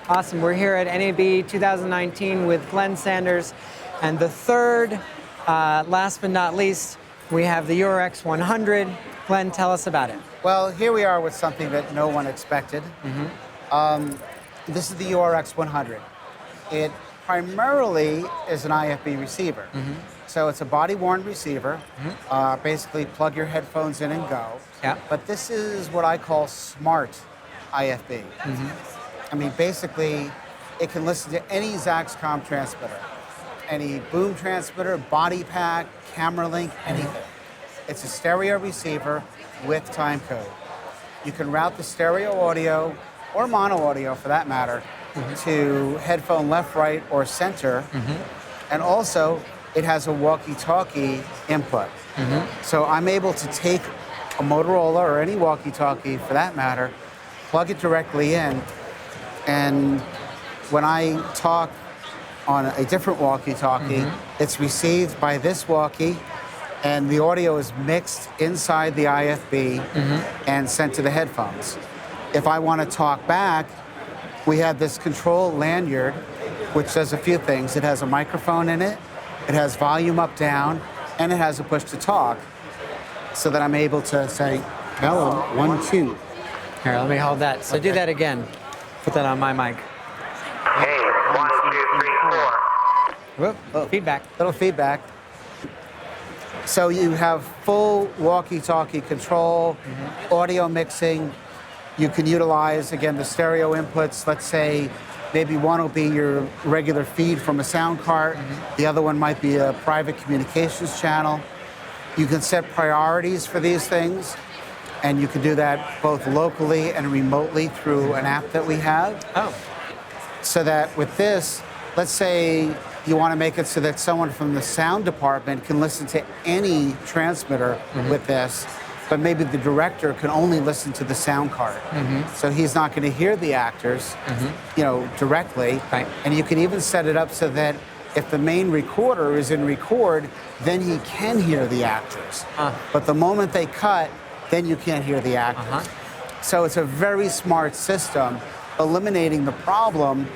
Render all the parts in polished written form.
Awesome. We're here at NAB 2019 with Glenn Sanders. And the third, last but not least, we have the URX100. Glenn, tell us about it. Well, here we are with something that no one expected. This is the URX100. It primarily is an IFB receiver. So it's a body-worn receiver. Basically, plug your headphones in and go. Yeah. But this is what I call smart IFB. I mean, basically, it can listen to any Zaxcom transmitter, any boom transmitter, body pack, camera link, anything. It's a stereo receiver with timecode. You can route the stereo audio, or mono audio for that matter, to headphone left, right, or center. And also, it has a walkie-talkie input. So I'm able to take a Motorola or any walkie-talkie for that matter, plug it directly in, and when I talk on a different walkie-talkie, it's received by this walkie, and the audio is mixed inside the IFB and sent to the headphones. If I want to talk back, we have this control lanyard, which does a few things. It has a microphone in it, it has volume up, down, and it has a push to talk, so that I'm able to say, hello, 1, 2. Here, let me hold that. So do that again. Put that on my mic. Hey, 1, 2, 3, 4. Whoop, feedback. Little feedback. So you have full walkie-talkie control, audio mixing. You can utilize, again, the stereo inputs. Let's say maybe one will be your regular feed from a sound card. The other one might be a private communications channel. You can set priorities for these things, and you can do that both locally and remotely through an app that we have. So that with this, let's say you want to make it so that someone from the sound department can listen to any transmitter with this, but maybe the director can only listen to the sound card. So he's not going to hear the actors, you know, directly. Right. And you can even set it up so that if the main recorder is in record, then he can hear the actors. But the moment they cut, then you can't hear the actors. So it's a very smart system, eliminating the problem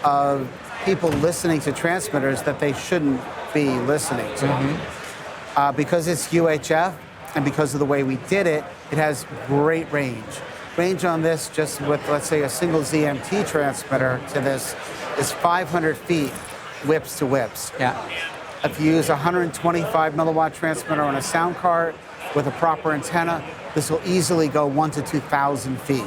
of people listening to transmitters that they shouldn't be listening to. Because it's UHF, and because of the way we did it, it has great range. Range on this, just with, let's say, a single ZMT transmitter to this, is 500 feet, whips to whips. If you use a 125 milliwatt transmitter on a sound card with a proper antenna, this will easily go 1,000 to 2,000 feet.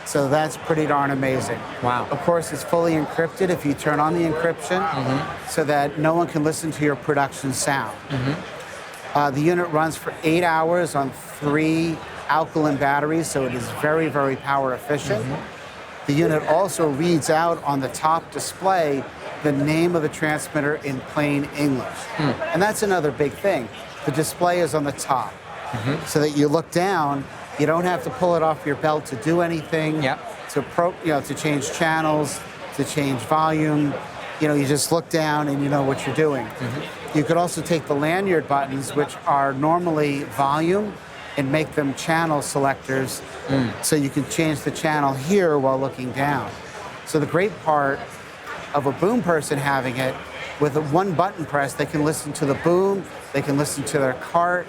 So that's pretty darn amazing. Wow. Of course, it's fully encrypted if you turn on the encryption, so that no one can listen to your production sound. The unit runs for 8 hours on 3 alkaline batteries, so it is very, very power efficient. The unit also reads out on the top display the name of the transmitter in plain English. And that's another big thing. The display is on the top, so that you look down, you don't have to pull it off your belt to do anything, to change channels, to change volume. You know, you just look down and you know what you're doing. You could also take the lanyard buttons, which are normally volume, and make them channel selectors, so you can change the channel here while looking down. So the great part of a boom person having it, with a one button press, they can listen to the boom, they can listen to their cart,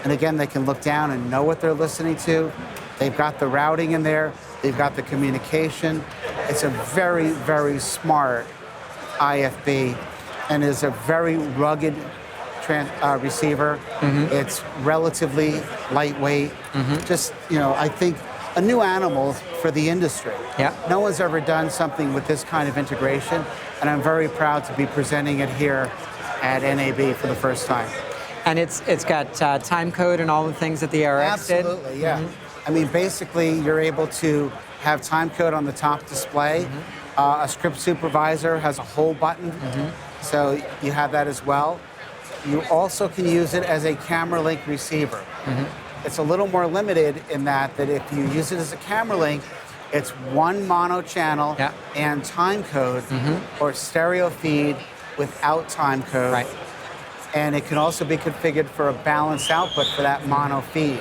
and again, they can look down and know what they're listening to. They've got the routing in there, they've got the communication. It's a very, very smart IFB, and is a very rugged receiver. It's relatively lightweight. Just, you know, I think a new animal for the industry. No one's ever done something with this kind of integration, and I'm very proud to be presenting it here at NAB for the first time. And it's got time code and all the things that the URX did? Absolutely, yeah. I mean, basically, you're able to have time code on the top display. A script supervisor has a whole button, so you have that as well. You also can use it as a camera link receiver. It's a little more limited in that if you use it as a camera link, it's one mono channel and time code, or stereo feed without time code. And it can also be configured for a balanced output for that mono feed.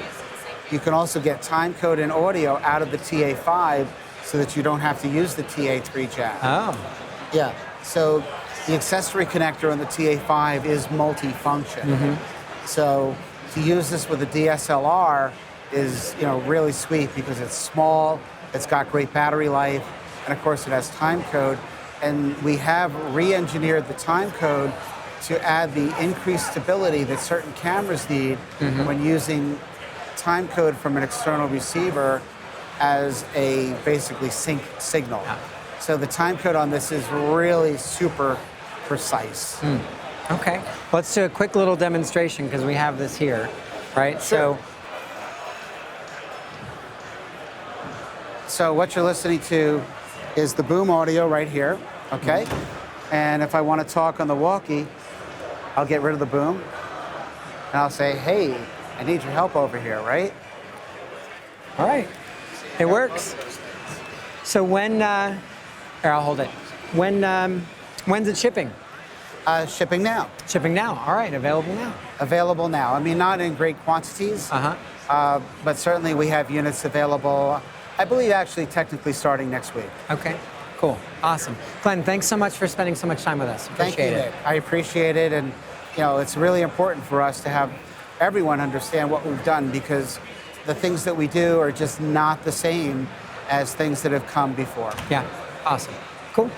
You can also get time code and audio out of the TA5, so that you don't have to use the TA3 jack. Oh, Yeah. So the accessory connector on the TA5 is multifunction. So to use this with a DSLR is, really sweet because it's small, it's got great battery life, and of course it has timecode. And we have re-engineered the timecode to add the increased stability that certain cameras need when using timecode from an external receiver as a basically sync signal. So the timecode on this is really super precise. okay. Let's do a quick little demonstration because we have this here, right? Sure. So what you're listening to is the boom audio right here, okay? And if I want to talk on the walkie, I'll get rid of the boom and I'll say, hey, I need your help over here, right? All right. It works. So when, here, I'll hold it. When's it shipping? Shipping now. Shipping now. All right. Available now. Available now. I mean, not in great quantities, but certainly we have units available, I believe actually technically starting next week. Okay. Cool. Awesome. Glenn, thanks so much for spending so much time with us. Appreciate Thank you, it. Nick. I appreciate it. And, it's really important for us to have everyone understand what we've done because the things that we do are just not the same as things that have come before. Yeah. Awesome. Cool.